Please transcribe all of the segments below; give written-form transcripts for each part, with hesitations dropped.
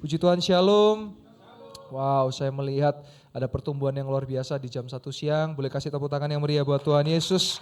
Puji Tuhan, Shalom. Wow, saya melihat ada pertumbuhan yang luar biasa di jam 1 siang. Boleh kasih tepuk tangan yang meriah buat Tuhan Yesus.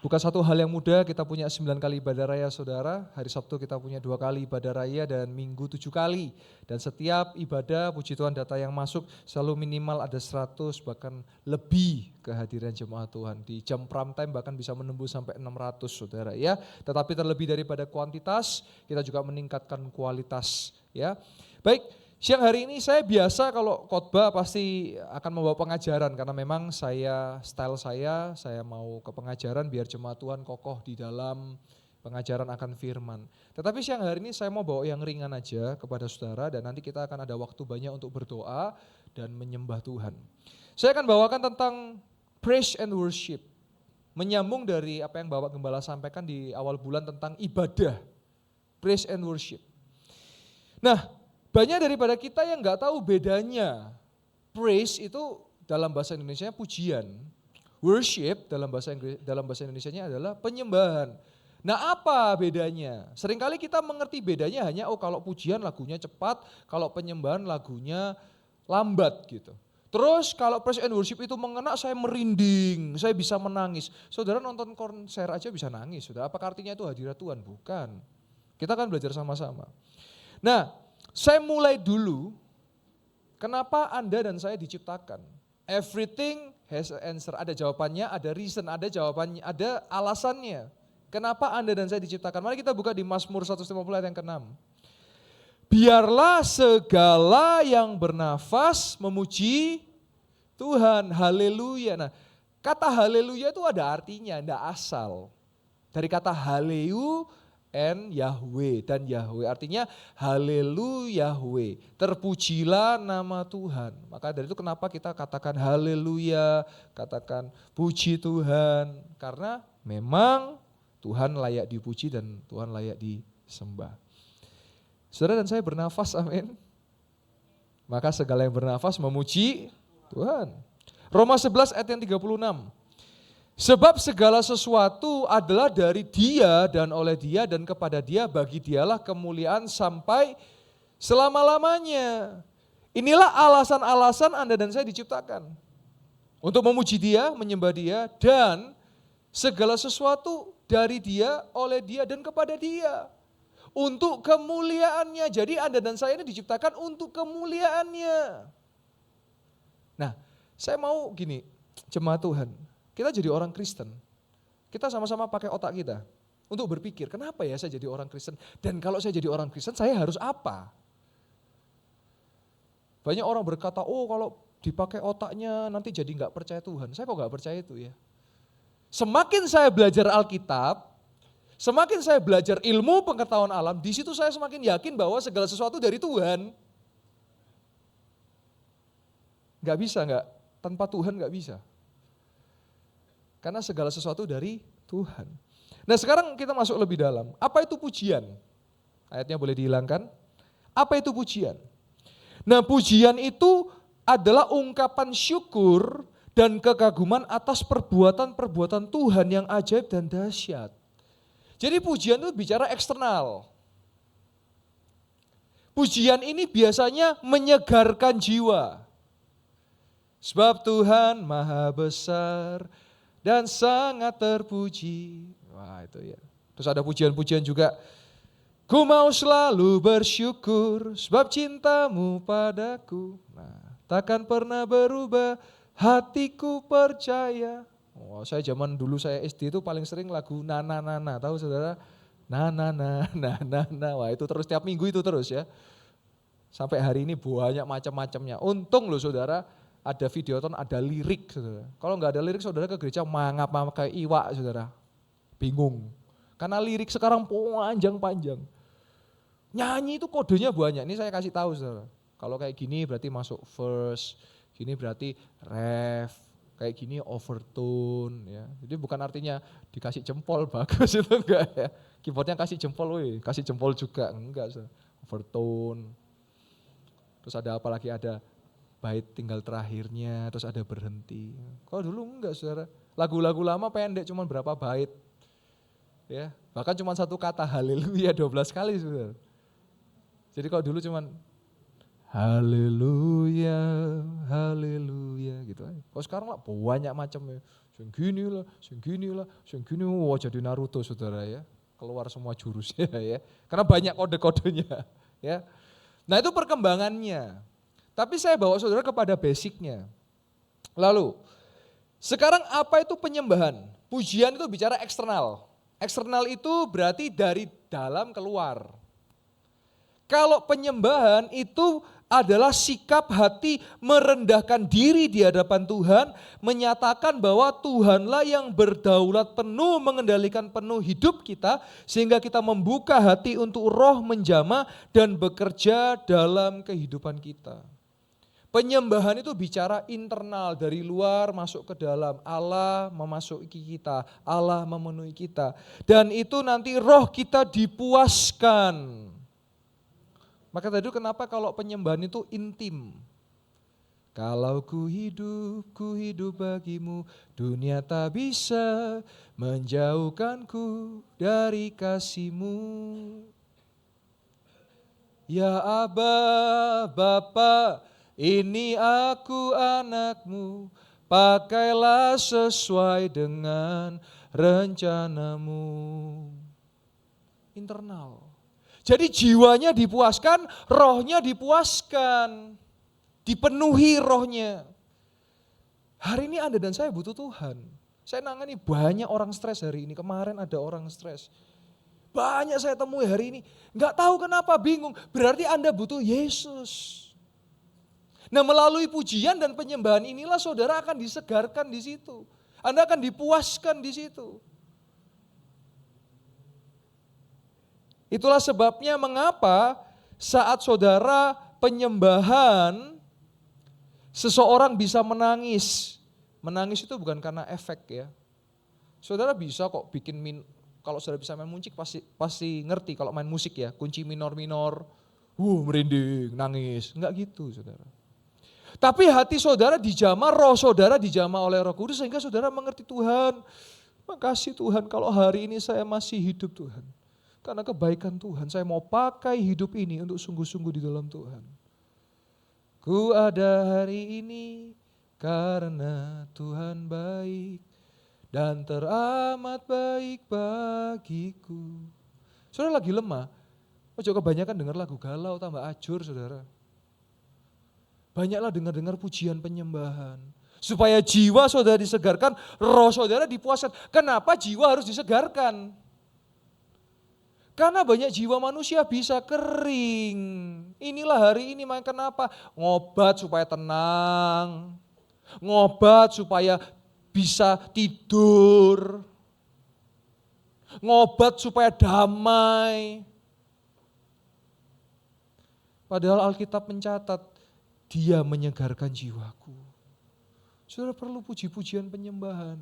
Bukan satu hal yang mudah, kita punya 9 kali ibadah raya saudara. Hari Sabtu kita punya 2 kali ibadah raya dan Minggu 7 kali. Dan setiap ibadah, puji Tuhan, data yang masuk selalu minimal ada 100 bahkan lebih kehadiran jemaat Tuhan. Di jam prime time bahkan bisa menembus sampai 600 saudara ya. Tetapi terlebih daripada kuantitas, kita juga meningkatkan kualitas ya. Baik, siang hari ini saya biasa kalau khotbah pasti akan membawa pengajaran karena memang style saya mau ke pengajaran biar jemaat Tuhan kokoh di dalam pengajaran akan firman. Tetapi siang hari ini saya mau bawa yang ringan aja kepada saudara dan nanti kita akan ada waktu banyak untuk berdoa dan menyembah Tuhan. Saya akan bawakan tentang praise and worship. Menyambung dari apa yang Bapak Gembala sampaikan di awal bulan tentang ibadah. Praise and worship. Nah, banyak daripada kita yang nggak tahu bedanya. Praise itu dalam bahasa Indonesianya pujian. Worship dalam bahasa Indonesianya adalah penyembahan. Nah, apa bedanya? Seringkali kita mengerti bedanya hanya kalau pujian lagunya cepat, kalau penyembahan lagunya lambat gitu. Terus kalau praise and worship itu mengena saya merinding, saya bisa menangis. Saudara nonton konser aja bisa nangis, saudara. Apakah artinya itu hadirat Tuhan? Bukan. Kita kan belajar sama-sama. Nah, saya mulai dulu, kenapa Anda dan saya diciptakan? Everything has an answer, ada jawabannya, ada reason, ada jawabannya, ada alasannya. Kenapa Anda dan saya diciptakan? Mari kita buka di Mazmur 150 ayat yang ke-6. Biarlah segala yang bernafas memuji Tuhan, haleluya. Nah, kata haleluya itu ada artinya, tidak asal. Dari kata haleu, and Yahweh dan Yahweh artinya haleluya Yahweh, terpujilah nama Tuhan. Maka dari itu kenapa kita katakan haleluya, katakan puji Tuhan, karena memang Tuhan layak dipuji dan Tuhan layak disembah. Saudara dan saya bernafas, amin. Maka segala yang bernafas memuji Tuhan. Roma 11 ayat yang 36. Sebab segala sesuatu adalah dari Dia dan oleh Dia dan kepada Dia, bagi Dialah kemuliaan sampai selama-lamanya. Inilah alasan-alasan Anda dan saya diciptakan. Untuk memuji Dia, menyembah Dia, dan segala sesuatu dari Dia, oleh Dia dan kepada Dia. Untuk kemuliaannya. Jadi Anda dan saya ini diciptakan untuk kemuliaannya. Nah, saya mau gini, jemaat Tuhan. Kita jadi orang Kristen, kita sama-sama pakai otak kita untuk berpikir, kenapa ya saya jadi orang Kristen? Dan kalau saya jadi orang Kristen, saya harus apa? Banyak orang berkata, oh kalau dipakai otaknya nanti jadi nggak percaya Tuhan. Saya kok nggak percaya itu ya? Semakin saya belajar Alkitab, semakin saya belajar ilmu pengetahuan alam, di situ saya semakin yakin bahwa segala sesuatu dari Tuhan. Nggak bisa nggak? Tanpa Tuhan nggak bisa. Karena segala sesuatu dari Tuhan. Nah sekarang kita masuk lebih dalam. Apa itu pujian? Ayatnya boleh dihilangkan. Apa itu pujian? Nah pujian itu adalah ungkapan syukur dan kekaguman atas perbuatan-perbuatan Tuhan yang ajaib dan dahsyat. Jadi pujian itu bicara eksternal. Pujian ini biasanya menyegarkan jiwa. Sebab Tuhan maha besar dan sangat terpuji. Wah itu ya. Terus ada pujian-pujian juga. Ku mau selalu bersyukur sebab cintamu padaku. Nah, takkan pernah berubah, hatiku percaya. Oh, saya zaman dulu saya SD itu paling sering lagu Nana Nana. Tahu saudara? Nana Nana Nana. Wah itu terus tiap minggu itu terus ya. Sampai hari ini banyak macam-macamnya. Untung loh saudara. Ada videoton, ada lirik saudara. Kalau nggak ada lirik saudara ke gereja mangap kayak iwak saudara. Bingung. Karena lirik sekarang panjang-panjang. Nyanyi itu kodenya banyak. Ini saya kasih tahu saudara. Kalau kayak gini berarti masuk verse, gini berarti ref, kayak gini overtone ya. Jadi bukan artinya dikasih jempol bagus itu enggak ya. Keyboardnya kasih jempol, kasih jempol juga enggak saudara. Overtone. Terus ada apa lagi, ada bait tinggal terakhirnya, terus ada berhenti. Kalau dulu enggak saudara, lagu-lagu lama pendek cuma berapa bait. Ya, bahkan cuma satu kata haleluya 12 kali saudara. Jadi kalau dulu cuman haleluya, haleluya gitu aja. Kalau sekarang lah banyak macam ya. Sing gini lah, sing gini lah, sing gini. Wah jadi Naruto saudara ya. Keluar semua jurusnya ya. Karena banyak kode-kodenya ya. Nah itu perkembangannya. Tapi saya bawa saudara kepada basicnya. Lalu, sekarang apa itu penyembahan? Pujian itu bicara eksternal. Eksternal itu berarti dari dalam keluar. Kalau penyembahan itu adalah sikap hati merendahkan diri di hadapan Tuhan, menyatakan bahwa Tuhanlah yang berdaulat penuh, mengendalikan penuh hidup kita, sehingga kita membuka hati untuk Roh menjamah dan bekerja dalam kehidupan kita. Penyembahan itu bicara internal, dari luar masuk ke dalam. Allah memasuki kita, Allah memenuhi kita. Dan itu nanti roh kita dipuaskan. Maka tadi kenapa kalau penyembahan itu intim. Kalau ku hidup bagimu, dunia tak bisa menjauhkanku dari kasih-Mu. Ya Aba, Bapa, ini aku anakmu, pakailah sesuai dengan rencanamu. Internal. Jadi jiwanya dipuaskan, rohnya dipuaskan, dipenuhi rohnya. Hari ini Anda dan saya butuh Tuhan. Saya nangani banyak orang stres hari ini, kemarin ada orang stres. Banyak saya temui hari ini, nggak tahu kenapa, bingung. Berarti Anda butuh Yesus. Nah melalui pujian dan penyembahan inilah saudara akan disegarkan di situ. Anda akan dipuaskan di situ. Itulah sebabnya mengapa saat saudara penyembahan seseorang bisa menangis. Menangis itu bukan karena efek ya. Saudara bisa kok kalau saudara bisa main musik pasti ngerti kalau main musik ya. Kunci minor-minor, merinding, nangis. Enggak gitu saudara. Tapi hati saudara dijamah, roh saudara dijamah oleh Roh Kudus sehingga saudara mengerti Tuhan. Makasih Tuhan kalau hari ini saya masih hidup Tuhan. Karena kebaikan Tuhan, saya mau pakai hidup ini untuk sungguh-sungguh di dalam Tuhan. Ku ada hari ini karena Tuhan baik dan teramat baik bagiku. Saudara lagi lemah, ojo kebanyakan dengar lagu galau tambah ajur saudara. Banyaklah dengar pujian penyembahan. Supaya jiwa saudara disegarkan, roh saudara dipuaskan. Kenapa jiwa harus disegarkan? Karena banyak jiwa manusia bisa kering. Inilah hari ini makanya kenapa? Ngobat supaya tenang. Ngobat supaya bisa tidur. Ngobat supaya damai. Padahal Alkitab mencatat, Dia menyegarkan jiwaku. Saudara perlu puji-pujian penyembahan.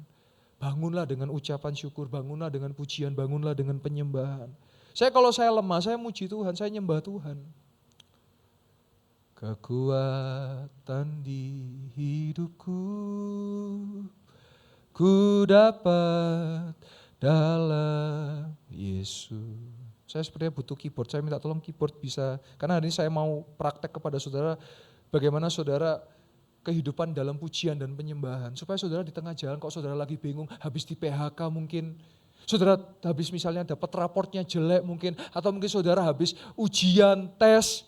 Bangunlah dengan ucapan syukur, bangunlah dengan pujian, bangunlah dengan penyembahan. Kalau saya lemah, saya muji Tuhan, saya nyembah Tuhan. Kekuatan di hidupku, ku dapat dalam Yesus. Saya sepertinya butuh keyboard, saya minta tolong keyboard bisa. Karena hari ini saya mau praktek kepada saudara, bagaimana saudara kehidupan dalam pujian dan penyembahan. Supaya saudara di tengah jalan, kok saudara lagi bingung, habis di PHK mungkin, saudara habis misalnya dapat raportnya jelek mungkin, atau mungkin saudara habis ujian, tes,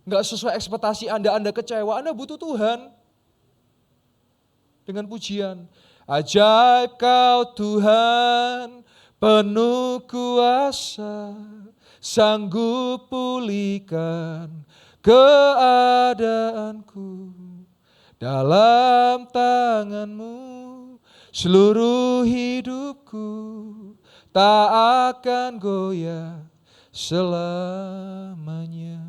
nggak sesuai ekspektasi Anda kecewa, Anda butuh Tuhan. Dengan pujian, ajaib Kau Tuhan, penuh kuasa, sanggup pulihkan keadaanku. Dalam tangan-Mu seluruh hidupku tak akan goyah selamanya.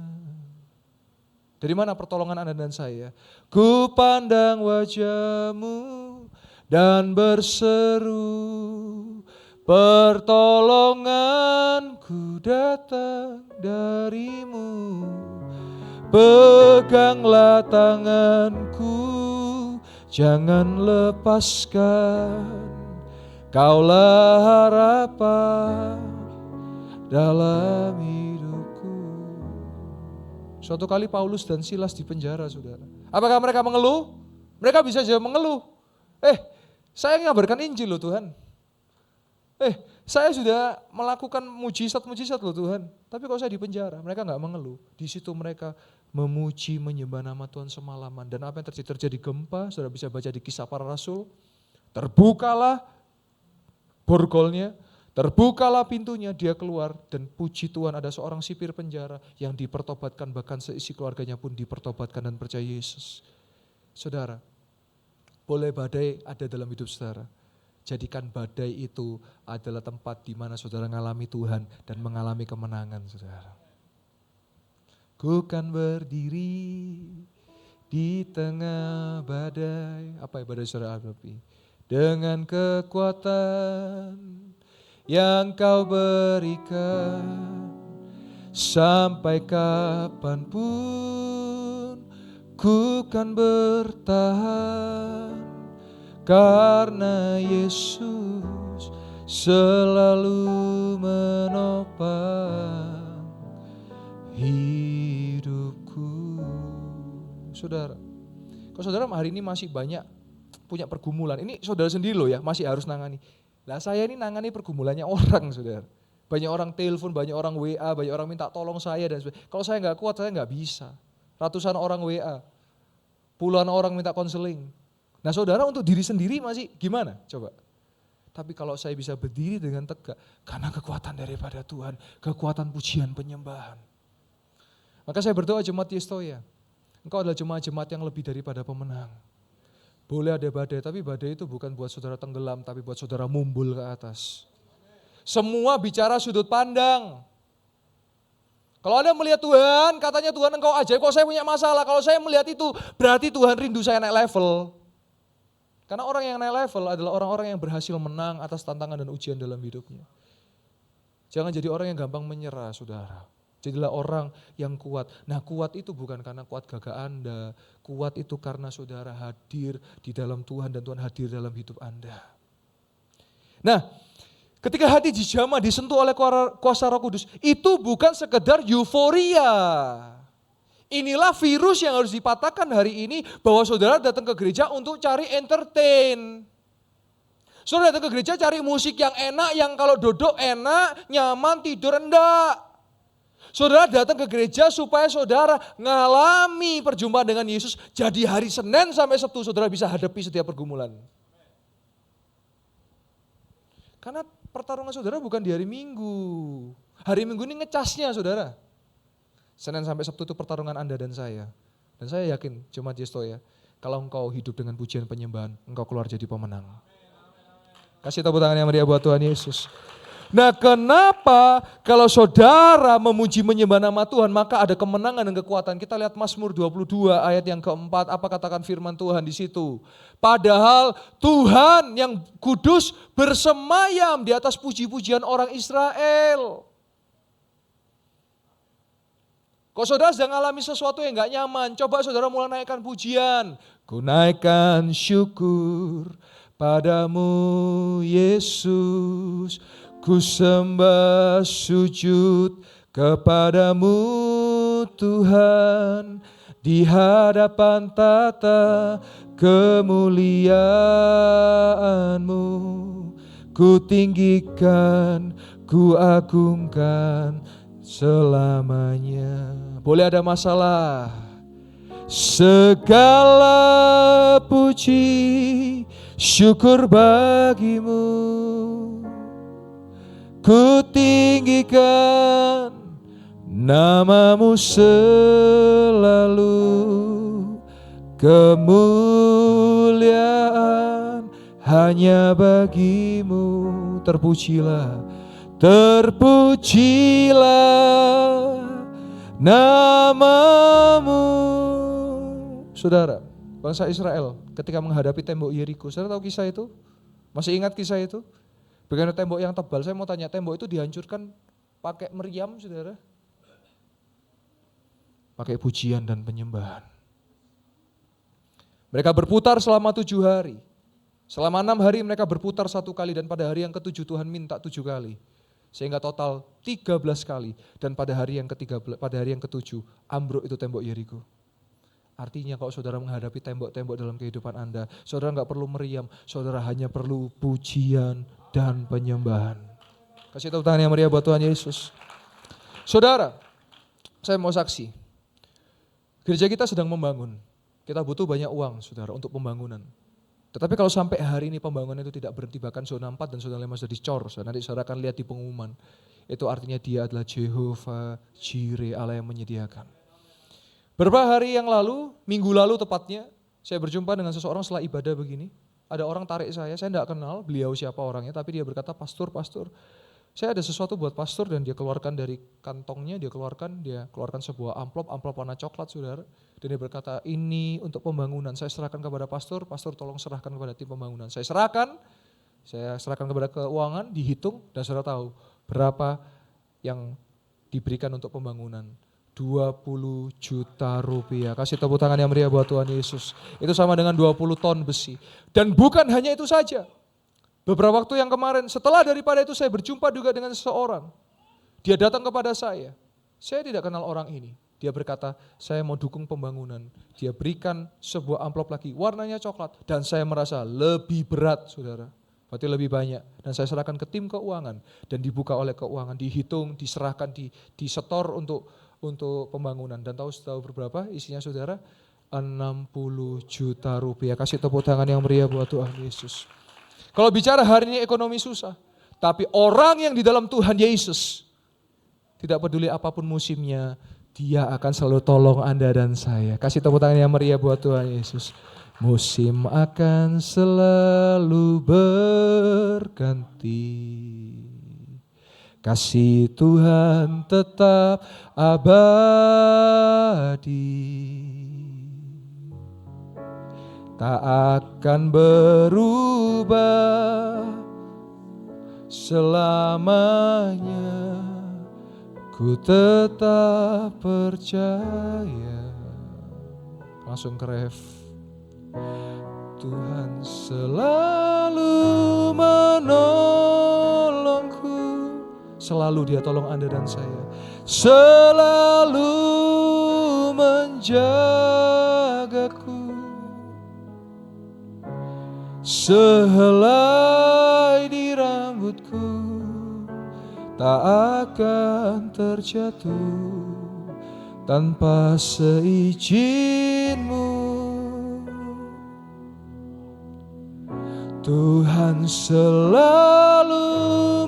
Dari mana pertolongan Anda dan saya? Ku pandang wajah-Mu dan berseru, pertolonganku datang dari-Mu. Peganglah tanganku, jangan lepaskan, Kaulah harapan dalam hidupku. Suatu kali Paulus dan Silas di penjara, saudara. Apakah mereka mengeluh? Mereka bisa saja mengeluh. Saya ngabarkan Injil loh Tuhan. Saya sudah melakukan mujizat-mujizat loh Tuhan. Tapi kalau saya di penjara, mereka nggak mengeluh. Di situ mereka memuji, menyembah nama Tuhan semalaman. Dan apa yang terjadi gempa, saudara bisa baca di Kisah Para Rasul. Terbukalah borgolnya, terbukalah pintunya, dia keluar dan puji Tuhan ada seorang sipir penjara yang dipertobatkan, bahkan seisi keluarganya pun dipertobatkan dan percaya Yesus. Saudara, boleh badai ada dalam hidup saudara. Jadikan badai itu adalah tempat di mana saudara mengalami Tuhan dan mengalami kemenangan saudara. Ku kan berdiri di tengah badai. Apa ya badai saudara hadapi? Dengan kekuatan yang kau berikan, sampai kapanpun ku kan bertahan, karena Yesus selalu menopang hidupku. Saudara, kalau saudara hari ini masih banyak punya pergumulan, ini saudara sendiri loh ya, masih harus nangani. Lah saya ini nangani pergumulannya orang saudara. Banyak orang telepon, banyak orang WA, banyak orang minta tolong saya dan sebagainya. Kalau saya nggak kuat, saya nggak bisa. Ratusan orang WA, puluhan orang minta konseling. Nah saudara untuk diri sendiri masih gimana? Coba. Tapi kalau saya bisa berdiri dengan tegak, karena kekuatan daripada Tuhan, kekuatan pujian penyembahan. Maka saya berdoa jemaat Yestoya, engkau adalah jemaat-jemaat yang lebih daripada pemenang. Boleh ada badai, tapi badai itu bukan buat saudara tenggelam, tapi buat saudara mumbul ke atas. Semua bicara sudut pandang. Kalau Anda melihat Tuhan, katanya Tuhan engkau ajaib, kok saya punya masalah. Kalau saya melihat itu, berarti Tuhan rindu saya naik level. Karena orang yang naik level adalah orang-orang yang berhasil menang atas tantangan dan ujian dalam hidupnya. Jangan jadi orang yang gampang menyerah, saudara. Jadilah orang yang kuat. Nah kuat itu bukan karena kuat gagah Anda. Kuat itu karena saudara hadir di dalam Tuhan dan Tuhan hadir dalam hidup Anda. Nah ketika hati dijamah disentuh oleh kuasa Roh Kudus, itu bukan sekedar euforia. Inilah virus yang harus dipatahkan hari ini, bahwa saudara datang ke gereja untuk cari entertain. Saudara datang ke gereja cari musik yang enak, yang kalau duduk enak, nyaman, tidur enggak. Saudara datang ke gereja supaya saudara ngalami perjumpaan dengan Yesus. Jadi hari Senin sampai Sabtu saudara bisa hadapi setiap pergumulan. Karena pertarungan saudara bukan di hari Minggu. Hari Minggu ini ngecasnya saudara. Senin sampai Sabtu itu pertarungan Anda dan saya. Dan saya yakin jemaat Yestoya, kalau engkau hidup dengan pujian penyembahan, engkau keluar jadi pemenang. Kasih tepuk tangan yang meriah buat Tuhan Yesus. Nah kenapa kalau saudara memuji menyembah nama Tuhan maka ada kemenangan dan kekuatan. Kita lihat Mazmur 22 ayat yang keempat, apa katakan firman Tuhan di situ. Padahal Tuhan yang kudus bersemayam di atas puji-pujian orang Israel. Kalau saudara sedang alami sesuatu yang gak nyaman, coba saudara mulai naikkan pujian. Ku naikkan syukur padamu Yesus. Ku sembah sujud kepadamu Tuhan, di hadapan tata kemuliaan-Mu. Ku tinggikan, ku agungkan selamanya. Boleh ada masalah? Segala puji syukur bagimu. Ku tinggikan namamu selalu, kemuliaan hanya bagimu. Terpujilah, terpujilah namamu. Saudara, bangsa Israel ketika menghadapi tembok Yeriko, saudara tahu kisah itu? Masih ingat kisah itu? Bagaimana tembok yang tebal, saya mau tanya, tembok itu dihancurkan pakai meriam saudara? Pakai pujian dan penyembahan. Mereka berputar selama 7 hari. Selama 6 hari mereka berputar 1 kali dan pada hari yang ke-7 Tuhan minta 7 kali. Sehingga total 13 kali. Dan pada hari yang ke-7 ambruk itu tembok Yeriko. Artinya kalau saudara menghadapi tembok-tembok dalam kehidupan Anda, saudara nggak perlu meriam, saudara hanya perlu pujian dan penyembahan. Kasih tepuk tangan yang meriah buat Tuhan Yesus. Saudara, saya mau saksi. Gereja kita sedang membangun. Kita butuh banyak uang, saudara, untuk pembangunan. Tetapi kalau sampai hari ini pembangunan itu tidak berhenti, bahkan zona 4 dan zona 5 sudah dicor, nanti saudara akan lihat di pengumuman. Itu artinya Dia adalah Jehovah Jireh, Allah yang menyediakan. Beberapa hari yang lalu, minggu lalu tepatnya, saya berjumpa dengan seseorang setelah ibadah begini. Ada orang tarik saya tidak kenal beliau siapa orangnya, tapi dia berkata, pastor, saya ada sesuatu buat pastor, dan dia keluarkan dari kantongnya, dia keluarkan sebuah amplop warna coklat, saudara. Dan dia berkata, ini untuk pembangunan, saya serahkan kepada pastor tolong serahkan kepada tim pembangunan. Saya serahkan kepada keuangan, dihitung, dan saudara tahu berapa yang diberikan untuk pembangunan. 20 juta rupiah. Kasih tepuk tangan yang meriah buat Tuhan Yesus. Itu sama dengan 20 ton besi. Dan bukan hanya itu saja. Beberapa waktu yang kemarin, setelah daripada itu saya berjumpa juga dengan seseorang. Dia datang kepada saya. Saya tidak kenal orang ini. Dia berkata, saya mau dukung pembangunan. Dia berikan sebuah amplop lagi, warnanya coklat. Dan saya merasa lebih berat, saudara. Berarti lebih banyak. Dan saya serahkan ke tim keuangan. Dan dibuka oleh keuangan, dihitung, diserahkan, disetor untuk pembangunan. Dan tahu berapa isinya, saudara? 60 juta rupiah. Kasih tepuk tangan yang meriah buat Tuhan Yesus. Kalau bicara hari ini ekonomi susah, tapi orang yang di dalam Tuhan Yesus, tidak peduli apapun musimnya, Dia akan selalu tolong Anda dan saya. Kasih tepuk tangan yang meriah buat Tuhan Yesus. Musim akan selalu berganti, kasih Tuhan tetap abadi, tak akan berubah selamanya, ku tetap percaya. Langsung ke ref. Tuhan selalu menolongku. Selalu Dia tolong Anda dan saya. Selalu menjagaku. Sehelai di rambutku tak akan terjatuh tanpa seizin-Mu. Tuhan selalu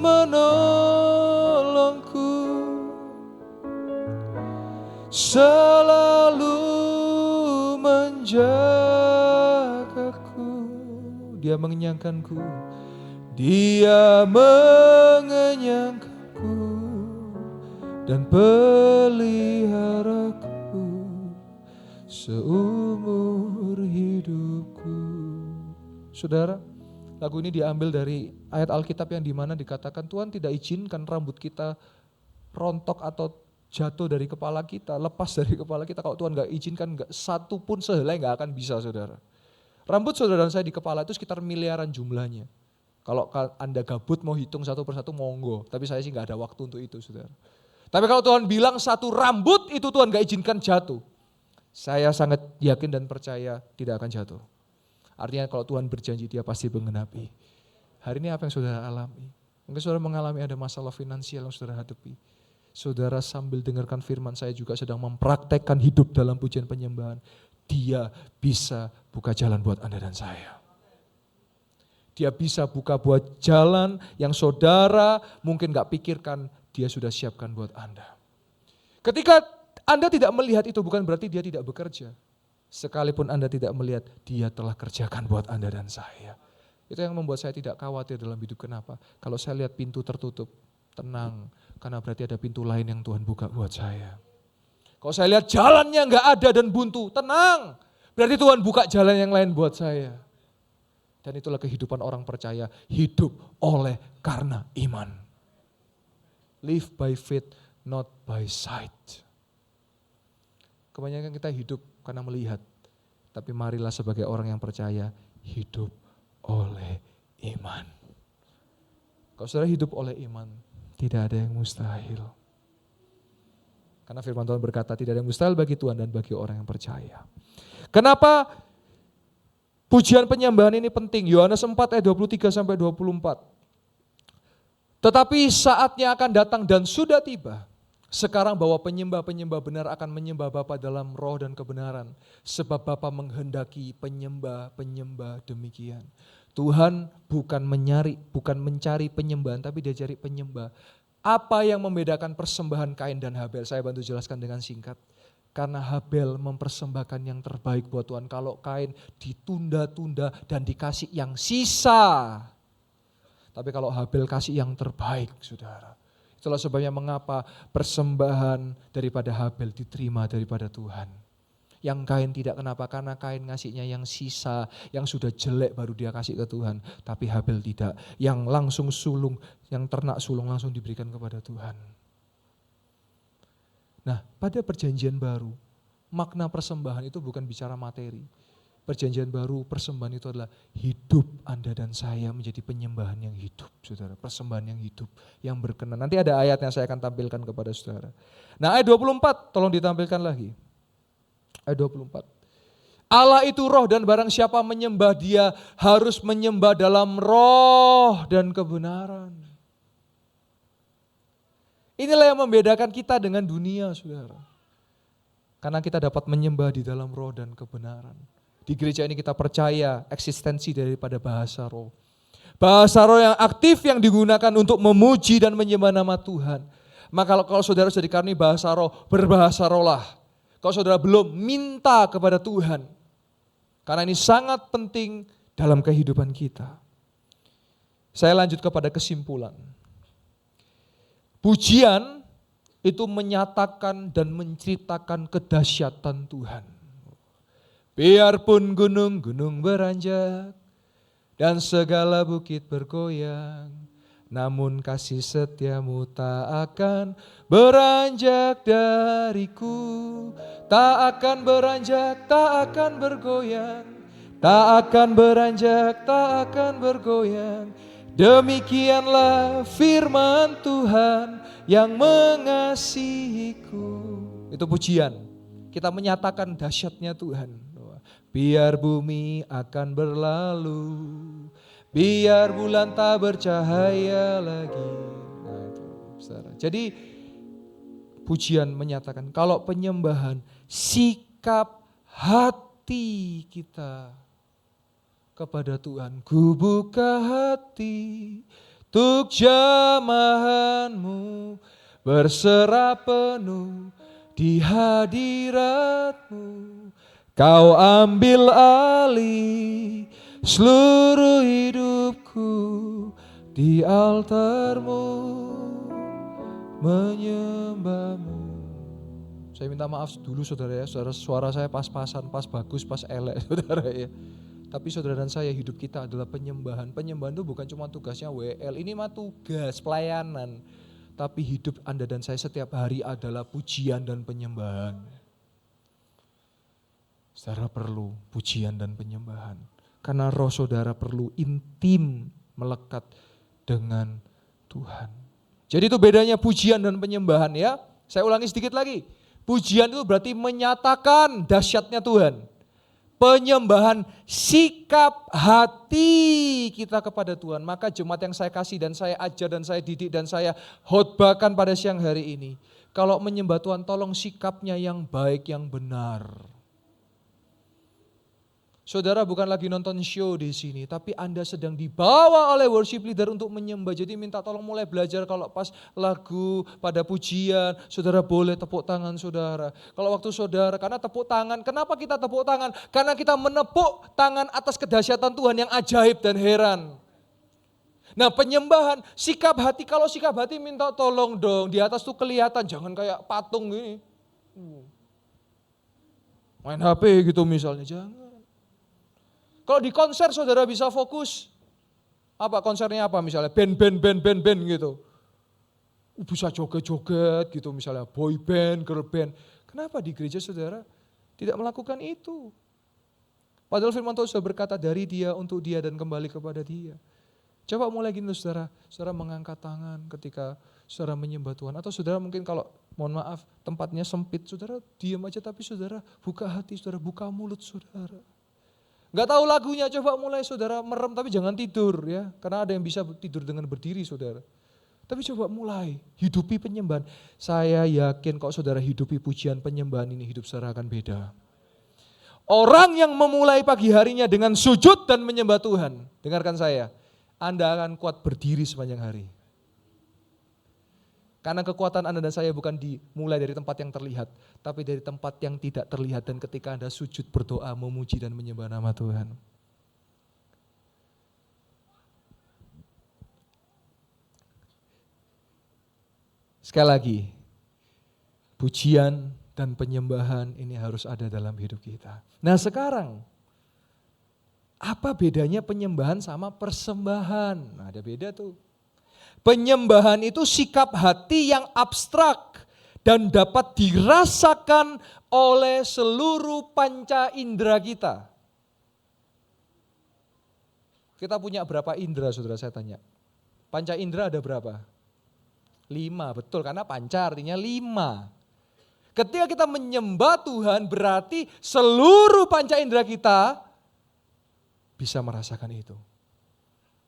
menolongku, selalu menjagaku. Dia mengenyangkanku, Dia mengenyangkanku dan peliharaku seumur hidupku. Saudara, lagu ini diambil dari ayat Alkitab yang dimana dikatakan Tuhan tidak izinkan rambut kita rontok atau jatuh dari kepala kita, lepas dari kepala kita. Kalau Tuhan gak izinkan, satu pun sehelai gak akan bisa, saudara. Rambut saudara dan saya di kepala itu sekitar miliaran jumlahnya. Kalau Anda gabut mau hitung satu persatu, monggo. Tapi saya sih gak ada waktu untuk itu, saudara. Tapi kalau Tuhan bilang satu rambut itu Tuhan gak izinkan jatuh, saya sangat yakin dan percaya tidak akan jatuh. Artinya kalau Tuhan berjanji, Dia pasti menggenapi. Hari ini apa yang saudara alami? Mungkin saudara mengalami ada masalah finansial yang saudara hadapi. Saudara sambil dengarkan firman, saya juga sedang mempraktekkan hidup dalam pujian penyembahan. Dia bisa buka jalan buat Anda dan saya. Dia bisa buka buat jalan yang saudara mungkin gak pikirkan, Dia sudah siapkan buat Anda. Ketika Anda tidak melihat itu, bukan berarti Dia tidak bekerja. Sekalipun Anda tidak melihat, Dia telah kerjakan buat Anda dan saya. Itu yang membuat saya tidak khawatir dalam hidup. Kenapa? Kalau saya lihat pintu tertutup, tenang. Karena berarti ada pintu lain yang Tuhan buka buat saya. Kalau saya lihat jalannya gak ada dan buntu, tenang. Berarti Tuhan buka jalan yang lain buat saya. Dan itulah kehidupan orang percaya, hidup oleh karena iman. Live by faith, not by sight. Kebanyakan kita hidup karena melihat. Tapi marilah sebagai orang yang percaya, hidup oleh iman. Kalau saudara hidup oleh iman, tidak ada yang mustahil. Karena firman Tuhan berkata tidak ada yang mustahil bagi Tuhan dan bagi orang yang percaya. Kenapa pujian penyembahan ini penting? Yohanes 4 ayat 23 sampai 24. Tetapi saatnya akan datang dan sudah tiba. Sekarang bahwa penyembah-penyembah benar akan menyembah Bapa dalam roh dan kebenaran. Sebab Bapa menghendaki penyembah-penyembah demikian. Tuhan bukan mencari penyembahan, tapi dia cari penyembah. Apa yang membedakan persembahan Kain dan Habel? Saya bantu jelaskan dengan singkat. Karena Habel mempersembahkan yang terbaik buat Tuhan. Kalau Kain ditunda-tunda dan dikasih yang sisa. Tapi kalau Habel kasih yang terbaik, saudara. Itulah sebabnya mengapa persembahan daripada Habel diterima daripada Tuhan. Yang Kain tidak, kenapa? Karena Kain ngasihnya yang sisa, yang sudah jelek baru dia kasih ke Tuhan. Tapi Habel tidak, yang langsung sulung, yang ternak sulung langsung diberikan kepada Tuhan. Nah, pada perjanjian baru, makna persembahan itu bukan bicara materi. Perjanjian baru, persembahan itu adalah hidup Anda dan saya menjadi penyembahan yang hidup, saudara. Persembahan yang hidup, yang berkenan. Nanti ada ayat yang saya akan tampilkan kepada saudara. Nah, ayat 24, tolong ditampilkan lagi. Ayat 24. Allah itu roh dan barang siapa menyembah dia harus menyembah dalam roh dan kebenaran. Inilah yang membedakan kita dengan dunia, saudara. Karena kita dapat menyembah di dalam roh dan kebenaran. Di gereja ini kita percaya eksistensi daripada bahasa roh. Bahasa roh yang aktif yang digunakan untuk memuji dan menyembah nama Tuhan. Maka kalau saudara sudah dikaruniai bahasa roh, berbahasa rohlah. Kalau saudara belum, minta kepada Tuhan. Karena ini sangat penting dalam kehidupan kita. Saya lanjut kepada kesimpulan. Pujian itu menyatakan dan menceritakan kedahsyatan Tuhan. Biarpun gunung-gunung beranjak dan segala bukit bergoyang, namun kasih setiamu tak akan beranjak dariku. Tak akan beranjak, tak akan bergoyang, tak akan beranjak, tak akan bergoyang. Demikianlah firman Tuhan yang mengasihiku. Itu pujian. Kita menyatakan dahsyatnya Tuhan. Biar bumi akan berlalu, biar bulan tak bercahaya lagi. Nah, itu, saudara. Jadi pujian menyatakan kalau penyembahan sikap hati kita kepada Tuhan. Ku buka hati untuk jamahanmu, berserah penuh di hadiratmu. Kau ambil alih seluruh hidupku, di altarmu menyembahmu. Saya minta maaf dulu saudara ya, saudara, suara saya pas-pasan, pas bagus, pas elek saudara ya. Tapi saudara dan saya, hidup kita adalah penyembahan. Penyembahan itu bukan cuma tugasnya WL, ini mah tugas pelayanan. Tapi hidup Anda dan saya setiap hari adalah pujian dan penyembahan. Saudara perlu pujian dan penyembahan. Karena roh saudara perlu intim melekat dengan Tuhan. Jadi itu bedanya pujian dan penyembahan ya. Saya ulangi sedikit lagi. Pujian itu berarti menyatakan dahsyatnya Tuhan. Penyembahan sikap hati kita kepada Tuhan. Maka jemaat yang saya kasih dan saya ajar dan saya didik dan saya khotbahkan pada siang hari ini. Kalau menyembah Tuhan tolong sikapnya yang baik, yang benar. Saudara bukan lagi nonton show di sini, tapi Anda sedang dibawa oleh worship leader untuk menyembah. Jadi minta tolong mulai belajar kalau pas lagu pada pujian, saudara boleh tepuk tangan saudara. Kalau waktu saudara, karena tepuk tangan, kenapa kita tepuk tangan? Karena kita menepuk tangan atas kedahsyatan Tuhan yang ajaib dan heran. Nah penyembahan, sikap hati, kalau sikap hati minta tolong dong, di atas tuh kelihatan, jangan kayak patung gini. Main HP gitu misalnya, jangan. Kalau di konser saudara bisa fokus. Apa konsernya apa misalnya? Band gitu. Bisa joget-joget gitu misalnya. Boy band, girl band. Kenapa di gereja saudara tidak melakukan itu? Padahal firman Tuhan sudah berkata dari dia, untuk dia dan kembali kepada dia. Coba mulai gini saudara, saudara mengangkat tangan ketika saudara menyembah Tuhan. Atau saudara mungkin kalau mohon maaf tempatnya sempit, saudara diam aja tapi saudara buka hati, saudara buka mulut saudara. Gak tahu lagunya, coba mulai saudara merem tapi jangan tidur ya. Karena ada yang bisa tidur dengan berdiri saudara. Tapi coba mulai, hidupi penyembahan. Saya yakin kalau saudara hidupi pujian penyembahan ini, hidup saudara akan beda. Orang yang memulai pagi harinya dengan sujud dan menyembah Tuhan, dengarkan saya, Anda akan kuat berdiri sepanjang hari. Karena kekuatan Anda dan saya bukan dimulai dari tempat yang terlihat, tapi dari tempat yang tidak terlihat. Dan ketika Anda sujud berdoa, memuji dan menyembah nama Tuhan. Sekali lagi, pujian dan penyembahan ini harus ada dalam hidup kita. Nah sekarang, apa bedanya penyembahan sama persembahan? Nah, ada beda tuh. Penyembahan itu sikap hati yang abstrak dan dapat dirasakan oleh seluruh panca indera kita. Kita punya berapa indera saudara saya tanya? Panca indera ada berapa? 5, betul karena panca artinya 5. Ketika kita menyembah Tuhan berarti seluruh panca indera kita bisa merasakan itu.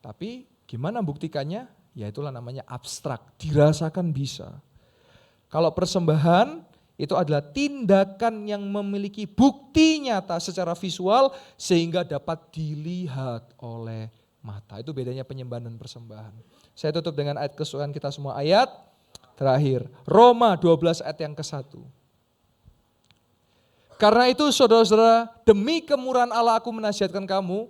Tapi gimana buktikannya? Ya itulah namanya abstrak, dirasakan bisa. Kalau persembahan itu adalah tindakan yang memiliki bukti nyata secara visual sehingga dapat dilihat oleh mata. Itu bedanya penyembahan dan persembahan. Saya tutup dengan ayat kesukaan kita semua, ayat terakhir. Roma 12 ayat yang ke-1. Karena itu saudara-saudara, demi kemurahan Allah aku menasihatkan kamu,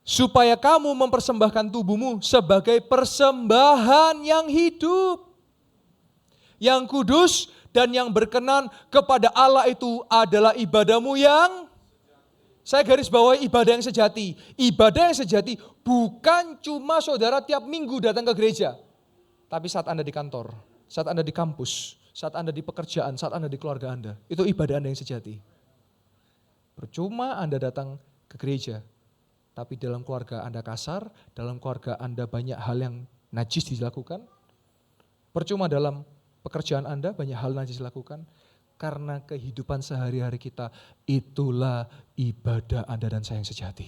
supaya kamu mempersembahkan tubuhmu sebagai persembahan yang hidup, yang kudus dan yang berkenan kepada Allah, itu adalah ibadahmu yang, saya garis bawahi, ibadah yang sejati. Ibadah yang sejati bukan cuma saudara tiap minggu datang ke gereja, tapi saat Anda di kantor, saat Anda di kampus, saat Anda di pekerjaan, saat Anda di keluarga Anda. Itu ibadah Anda yang sejati. Percuma Anda datang ke gereja, tapi dalam keluarga Anda kasar, dalam keluarga Anda banyak hal yang najis dilakukan. Percuma dalam pekerjaan Anda banyak hal najis dilakukan. Karena kehidupan sehari-hari kita, itulah ibadah Anda dan saya yang sejati.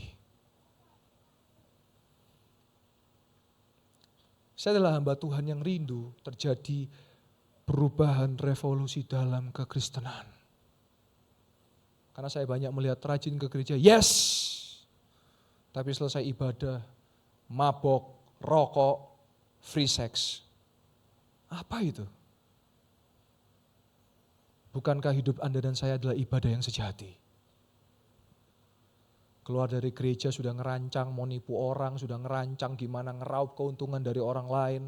Saya adalah hamba Tuhan yang rindu terjadi perubahan revolusi dalam kekristenan. Karena saya banyak melihat rajin ke gereja, yes, tapi selesai ibadah, mabok, rokok, free sex. Apa itu? Bukankah hidup Anda dan saya adalah ibadah yang sejati? Keluar dari gereja sudah ngerancang mau nipu orang, sudah ngerancang gimana ngeraup keuntungan dari orang lain.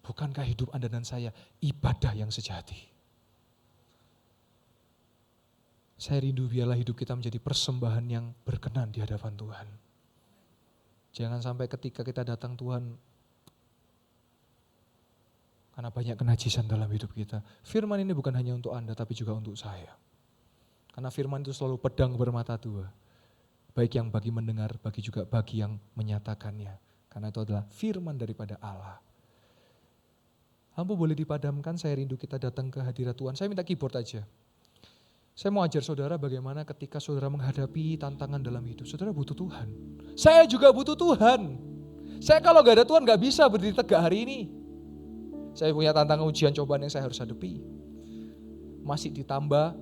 Bukankah hidup Anda dan saya ibadah yang sejati? Saya rindu biarlah hidup kita menjadi persembahan yang berkenan di hadapan Tuhan. Jangan sampai ketika kita datang Tuhan, karena banyak kenajisan dalam hidup kita. Firman ini bukan hanya untuk Anda, tapi juga untuk saya. Karena firman itu selalu pedang bermata dua. Baik yang bagi mendengar, bagi juga bagi yang menyatakannya. Karena itu adalah firman daripada Allah. Lampu boleh dipadamkan, saya rindu kita datang ke hadirat Tuhan. Saya minta keyboard aja. Saya mau ajar saudara bagaimana ketika saudara menghadapi tantangan dalam hidup. Saudara butuh Tuhan. Saya juga butuh Tuhan. Saya kalau gak ada Tuhan gak bisa berdiri tegak hari ini. Saya punya tantangan ujian cobaan yang saya harus hadapi. Masih ditambah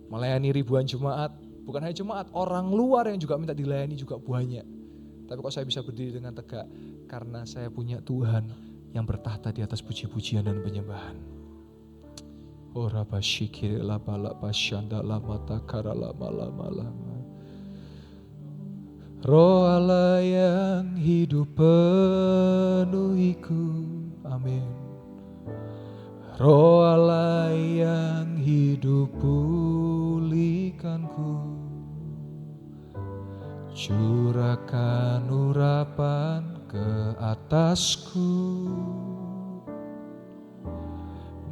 melayani ribuan jemaat. Bukan hanya jemaat, orang luar yang juga minta dilayani juga banyak. Tapi kok saya bisa berdiri dengan tegak? Karena saya punya Tuhan yang bertahta di atas puji-pujian dan penyembahan. Ora basyikir la balak basyanda la mata kara lama lama lama. Roh Allah yang hidup penuhiku. Amin. Roh Allah yang hidup pulihkanku. Curahkan urapan ke atasku,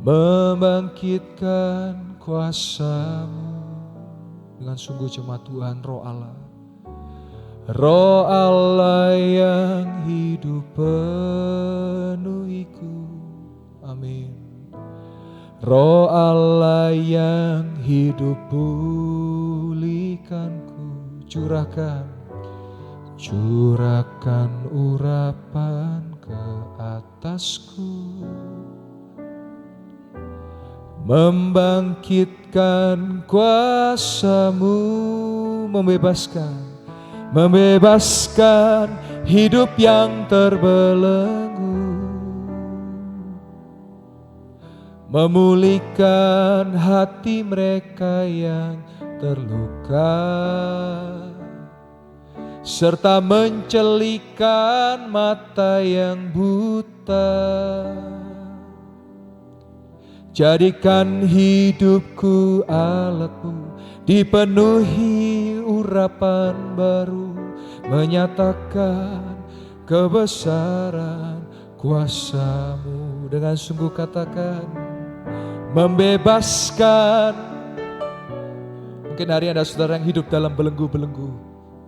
membangkitkan kuasa-Mu. dengan sungguh jemaat Tuhan, Roh Allah. Roh Allah yang hidup penuhiku. Amin. Roh Allah yang hidup pulihkanku. Curahkan urapan ke atasku. Membangkitkan kuasa-Mu, membebaskan hidup yang terbelenggu, memulihkan hati mereka yang terluka, serta mencelikan mata yang buta. Jadikan hidupku alat-Mu, dipenuhi urapan baru, menyatakan kebesaran kuasa-Mu. Dengan sungguh katakan, membebaskan. Mungkin hari ada saudara yang hidup dalam belenggu-belenggu,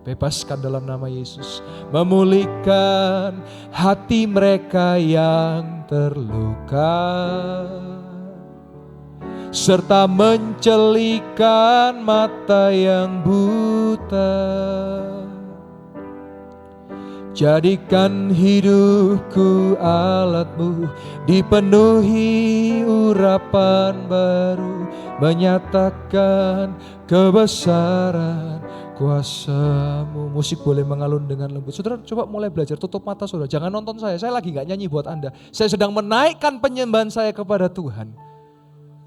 bebaskan dalam nama Yesus. Memulihkan hati mereka yang terluka, serta mencelikan mata yang buta. Jadikan hidupku alat-Mu, dipenuhi urapan baru, menyatakan kebesaran kuasa-Mu. Musik boleh mengalun dengan lembut. Saudara coba mulai belajar, tutup mata saudara. Jangan nonton saya lagi gak nyanyi buat Anda. Saya sedang menaikkan penyembahan saya kepada Tuhan.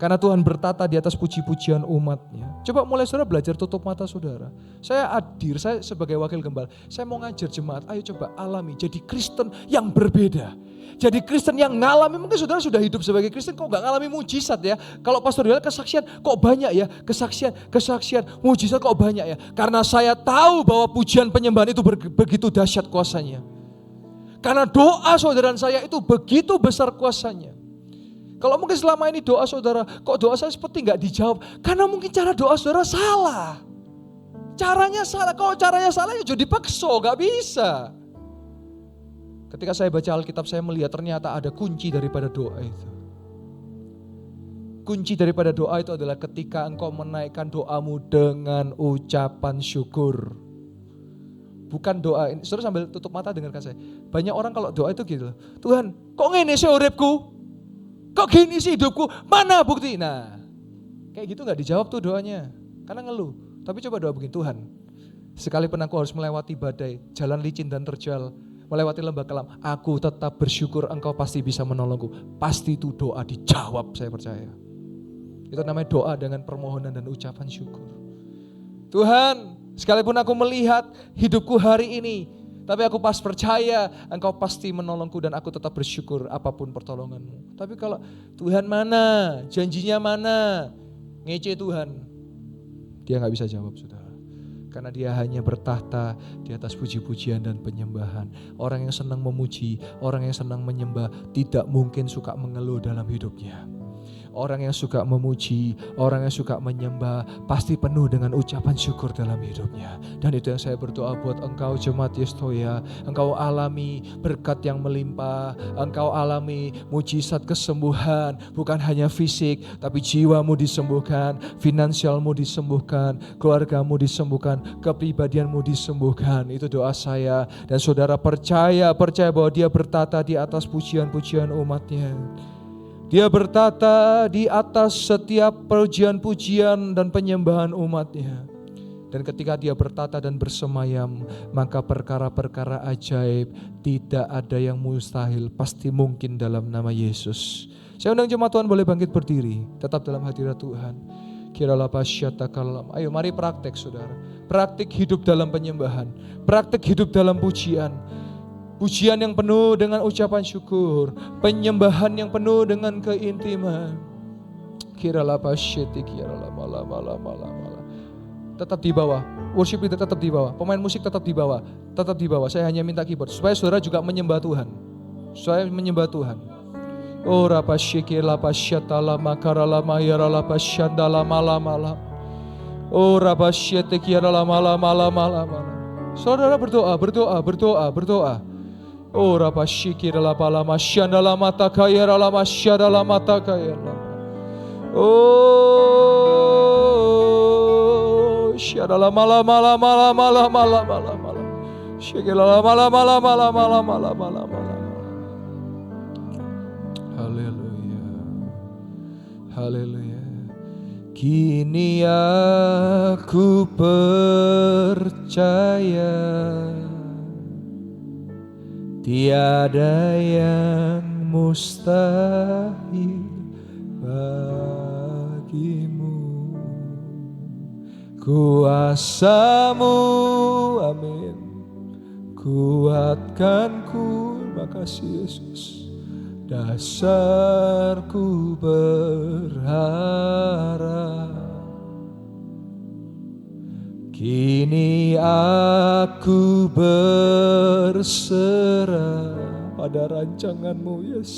Karena Tuhan bertata di atas puji-pujian umatnya. Coba mulai saudara belajar, tutup mata saudara. Saya hadir, saya sebagai wakil gembala. Saya mau ngajar jemaat, ayo coba alami jadi Kristen yang berbeda. Jadi Kristen yang ngalami, mungkin saudara sudah hidup sebagai Kristen kok gak ngalami mujizat ya. Kalau pastor bilang kesaksian kok banyak ya, kesaksian, mujizat kok banyak ya. Karena saya tahu bahwa pujian penyembahan itu begitu dahsyat kuasanya. Karena doa saudara saya itu begitu besar kuasanya. Kalau mungkin selama ini doa saudara, kok doa saya seperti gak dijawab. Karena mungkin cara doa saudara salah. Caranya salah, kalau caranya salah ya jadi paksa, gak bisa. Ketika saya baca Alkitab saya melihat ternyata ada kunci daripada doa itu. Kunci daripada doa itu adalah ketika engkau menaikkan doamu dengan ucapan syukur. Bukan doa ini, saudara sambil tutup mata dengarkan saya. Banyak orang kalau doa itu gitu, Tuhan kok ngene sih uripku? Kok gini sih hidupku? Mana bukti? Nah, kayak gitu gak dijawab tuh doanya. Karena ngeluh. Tapi coba doa begini, Tuhan, sekalipun aku harus melewati badai, jalan licin dan terjal, melewati lembah kelam, aku tetap bersyukur Engkau pasti bisa menolongku. Pasti itu doa dijawab, saya percaya. Itu namanya doa dengan permohonan dan ucapan syukur. Tuhan, sekalipun aku melihat hidupku hari ini, tapi aku pas percaya Engkau pasti menolongku dan aku tetap bersyukur apapun pertolongan-Mu. Tapi kalau Tuhan mana, janjinya mana, ngece Tuhan, dia gak bisa jawab saudara. Karena dia hanya bertahta di atas puji-pujian dan penyembahan. Orang yang senang memuji, orang yang senang menyembah tidak mungkin suka mengeluh dalam hidupnya. Orang yang suka memuji, orang yang suka menyembah pasti penuh dengan ucapan syukur dalam hidupnya. Dan itu yang saya berdoa buat engkau jemaat Yestoya. Engkau alami berkat yang melimpah, engkau alami mujizat kesembuhan. Bukan hanya fisik, tapi jiwamu disembuhkan, finansialmu disembuhkan, keluargamu disembuhkan, kepribadianmu disembuhkan. Itu doa saya. Dan saudara percaya bahwa dia bertata di atas pujian-pujian umatnya. Dia bertata di atas setiap pujian-pujian dan penyembahan umatnya. Dan ketika dia bertata dan bersemayam, maka perkara-perkara ajaib tidak ada yang mustahil, pasti mungkin dalam nama Yesus. Saya undang jemaat Tuhan boleh bangkit berdiri, tetap dalam hadirat Tuhan. Ayo mari praktek saudara. Praktik hidup dalam penyembahan, praktik hidup dalam pujian. Pujian yang penuh dengan ucapan syukur, penyembahan yang penuh dengan keintiman. Tetap di bawah, worship leader tetap di bawah, pemain musik tetap di bawah, tetap di bawah. Saya hanya minta keyboard supaya saudara juga menyembah Tuhan. Saya menyembah Tuhan. Oh rapasyiki lapasyata lama karala mayara lapasyanda lama lama lama. Oh rabasyete kiara lama. Saudara berdoa. Oh rabasyiki lama syanda lama takaya lama syada lama takaya lama. Oh syada lama. Syiki lama. Haleluya. Kini aku percaya tiada yang mustahil bagimu. Kuasa-Mu, amin, kuatkanku. Makasih Yesus. Dasarku berharap, kini aku berserah pada rancangan-Mu, Yes.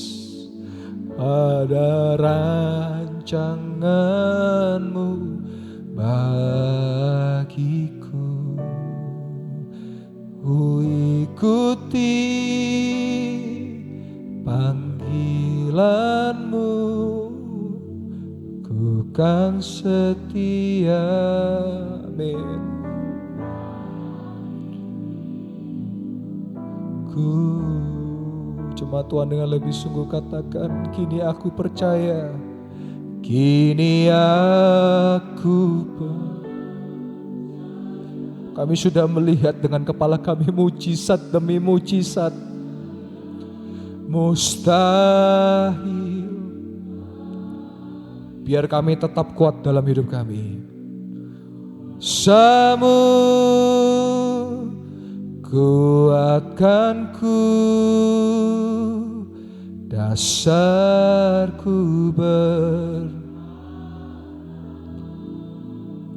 Pada rancangan-Mu bagiku, ku ikuti panggilan-Mu, ku kan setia. Amin. Jemaat Tuhan dengan lebih sungguh katakan, kini aku percaya, kini aku kami sudah melihat dengan kepala kami mujizat demi mujizat. Mustahil, biar kami tetap kuat dalam hidup kami. Samu kuatkanku, dasarku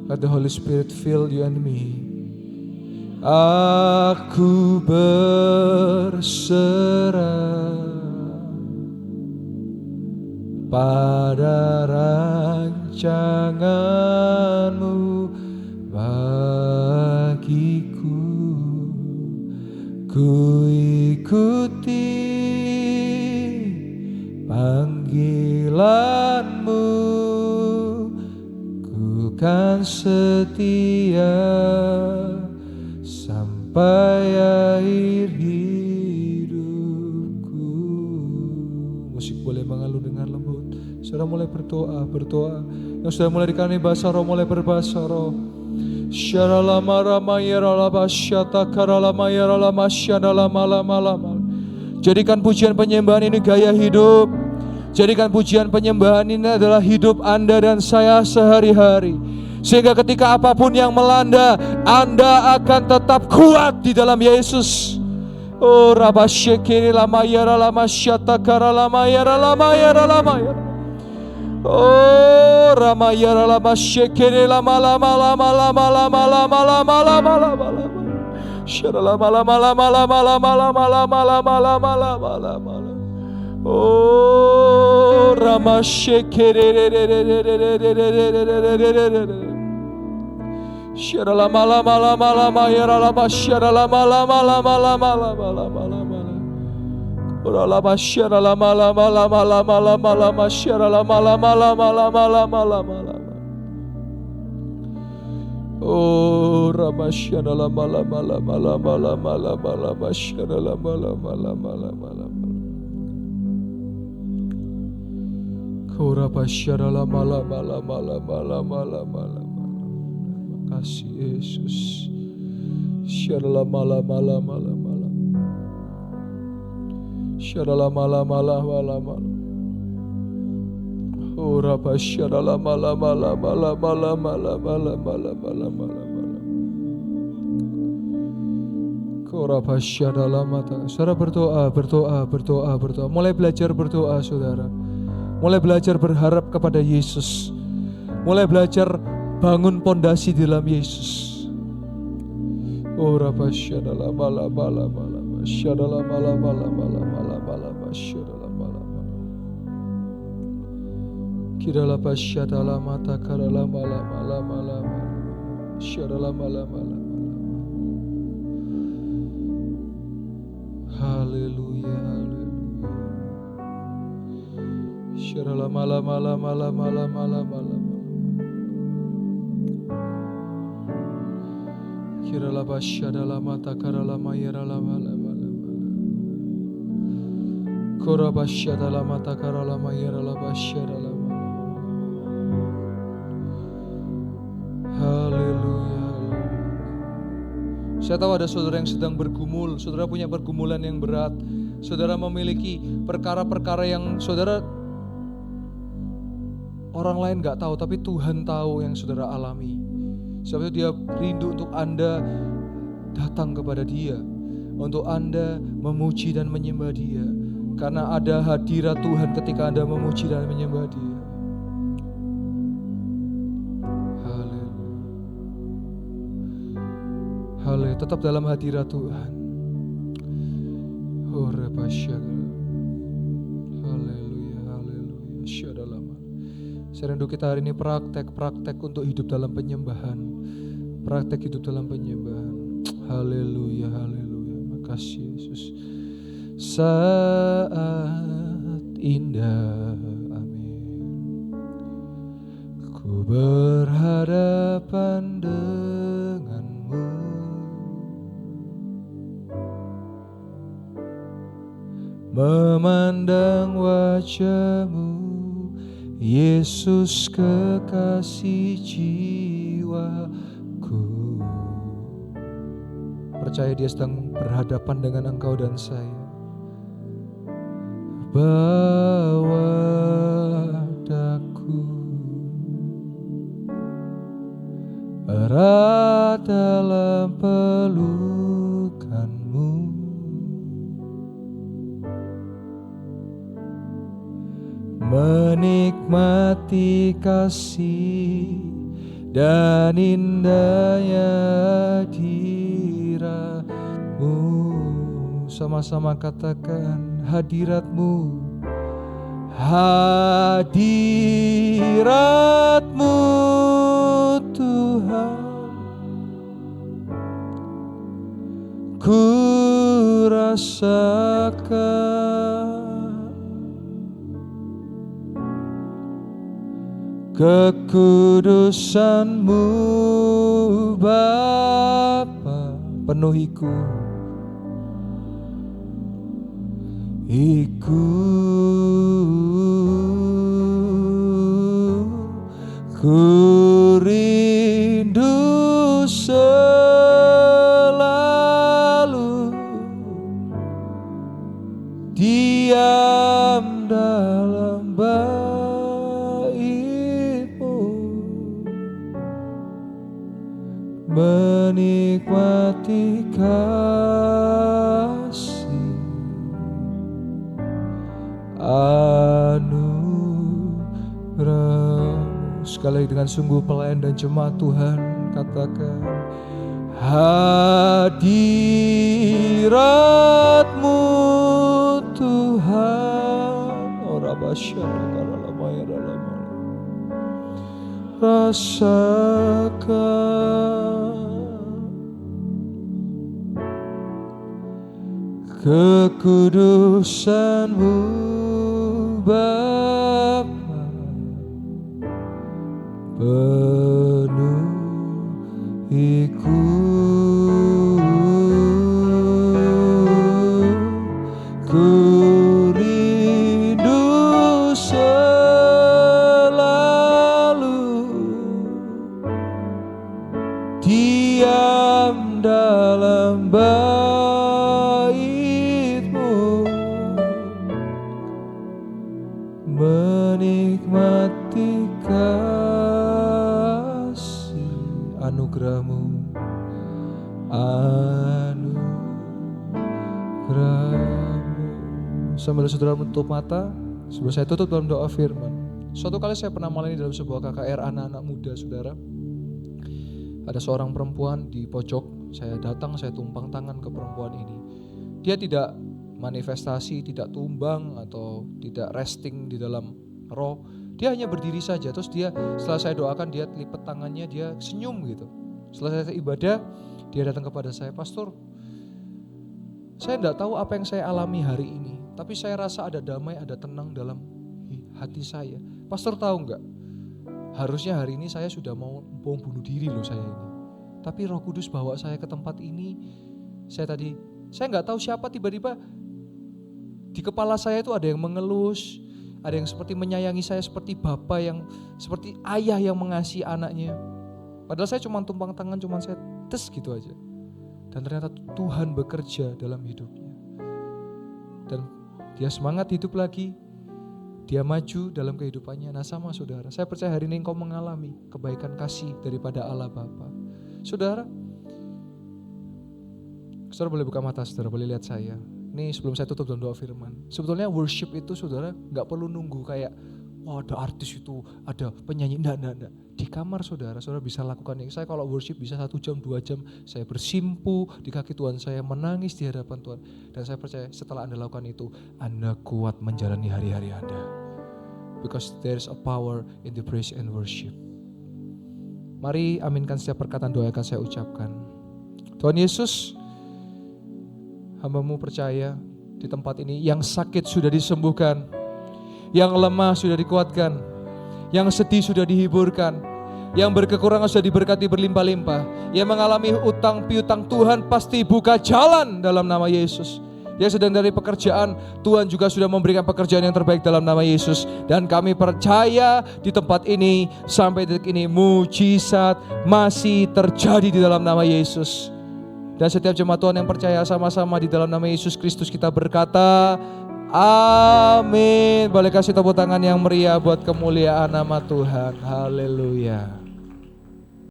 Let the Holy Spirit fill you and me. Aku berserah pada rancangan-Mu bagiku, ku ikuti panggilan-Mu, ku kan setia sampai akhir hidupku. Musik boleh mengalun dengan lembut. Saudara mulai berdoa. Yang sudah mulai dikanai bahasa roh, mulai berbahasa roh. Jadikan pujian penyembahan ini gaya hidup. Jadikan pujian penyembahan ini adalah hidup Anda dan saya sehari-hari. Sehingga ketika apapun yang melanda, Anda akan tetap kuat di dalam Yesus. Oh rabasyekiri lamayara lamasyata lamayara. Oh ramayara lamasyekiri lama. Syara lama. Oh ramasyekiri Syara lama yara lama syara lama. Ora lama syara lama syara lama. Oh rama syara lama syara lama. Kora pasyara lama. Kasih Yesus. Syara lama. Syara lama. Ora pasyara lama. Kora pasyara lama. Saudara berdoa. Mulai belajar berdoa, saudara. Mulai belajar berharap kepada Yesus. Mulai belajar bangun pondasi di dalam Yesus. Oh rabasyada lama. Syada lama. Kira lapa syada lama takara lama. Syaralama-lama-lama. Haleluya, haleluya. Syaralama-lama-lama-lama-lama-lama-lama. Kiralaba syadalama takaralama yaralama-lama-lama. Koraba syadalama takaralama yaralaba syadalama. Haleluya. Saya tahu ada saudara yang sedang bergumul, saudara punya pergumulan yang berat, saudara memiliki perkara-perkara yang saudara orang lain gak tahu, tapi Tuhan tahu yang saudara alami. Sebab itu dia rindu untuk Anda datang kepada Dia, untuk Anda memuji dan menyembah Dia, karena ada hadirat Tuhan ketika Anda memuji dan menyembah Dia. Haleluya, tetap dalam hadirat Tuhan. Haleluya, haleluya. Saya rindu kita hari ini praktek untuk hidup dalam penyembahan. Praktek hidup dalam penyembahan. Haleluya, haleluya. Makasih Yesus. Saat indah, amin. Ku berhadapan denganmu, memandang wajah-Mu, Yesus kekasih jiwaku. Percaya Dia sedang berhadapan dengan engkau dan saya. Bawa daku erat dalam pelukan-Mu, menikmati kasih dan indahnya hadirat-Mu. Sama-sama katakan hadirat-Mu, hadirat-Mu Tuhan, ku rasakan kekudusan-Mu Bapa, penuhiku, ku rindu selalu diam dalam bait-Mu, menikmati kasih anugerah-Mu. Sekali lagi dengan sungguh pelayan dan jemaat Tuhan katakan hadirat-Mu Tuhan. Rasakan kekudusan-Mu Bapa, penuhiku, ku rindu selalu diam dalam bait-Mu, menikmati kasih anugerah-Mu, anugerah-Mu. Sambil saudara menutup mata, sebelum saya tutup dalam doa firman. Suatu kali saya pernah melayani dalam sebuah KKR anak-anak muda, saudara. Ada seorang perempuan di pojok, saya datang, saya tumpang tangan ke perempuan ini. Dia tidak manifestasi, tidak tumbang atau tidak resting di dalam roh. Dia hanya berdiri saja, terus dia setelah saya doakan dia lipat tangannya, dia senyum gitu. Setelah saya ibadah, dia datang kepada saya, "Pastor, saya tidak tahu apa yang saya alami hari ini, tapi saya rasa ada damai, ada tenang dalam hati saya. Pastor tahu enggak? Harusnya hari ini saya sudah mau bunuh diri loh saya ini. Tapi Roh Kudus bawa saya ke tempat ini. Saya nggak tahu siapa, tiba-tiba di kepala saya itu ada yang mengelus, ada yang seperti menyayangi saya seperti bapak yang, seperti ayah yang mengasihi anaknya. Padahal saya cuma tumpang tangan, cuma saya tes gitu aja. Dan ternyata Tuhan bekerja dalam hidupnya. Dan dia semangat hidup lagi. Dia maju dalam kehidupannya. Nah sama saudara, saya percaya hari ini engkau mengalami kebaikan kasih daripada Allah Bapa. Saudara boleh buka mata, saudara boleh lihat saya. Ini sebelum saya tutup dengan doa firman. Sebetulnya worship itu saudara gak perlu nunggu kayak, wah ada artis itu, ada penyanyi. Enggak. Di kamar saudara bisa lakukan ini. Saya kalau worship bisa 1 jam, 2 jam. Saya bersimpu di kaki Tuhan, saya menangis di hadapan Tuhan. Dan saya percaya setelah Anda lakukan itu, Anda kuat menjalani hari-hari Anda. Because there is a power in the praise and worship. Mari aminkan setiap perkataan doa yang akan saya ucapkan. Tuhan Yesus, hamba-Mu percaya di tempat ini yang sakit sudah disembuhkan, yang lemah sudah dikuatkan, yang sedih sudah dihiburkan, yang berkekurangan sudah diberkati berlimpah-limpah, yang mengalami utang piutang Tuhan pasti buka jalan dalam nama Yesus. Yang sedang dari pekerjaan, Tuhan juga sudah memberikan pekerjaan yang terbaik dalam nama Yesus. Dan kami percaya di tempat ini sampai detik ini mujizat masih terjadi di dalam nama Yesus. Dan setiap jemaat Tuhan yang percaya sama-sama di dalam nama Yesus Kristus kita berkata, amin. Boleh kasih tepuk tangan yang meriah buat kemuliaan nama Tuhan. Haleluya.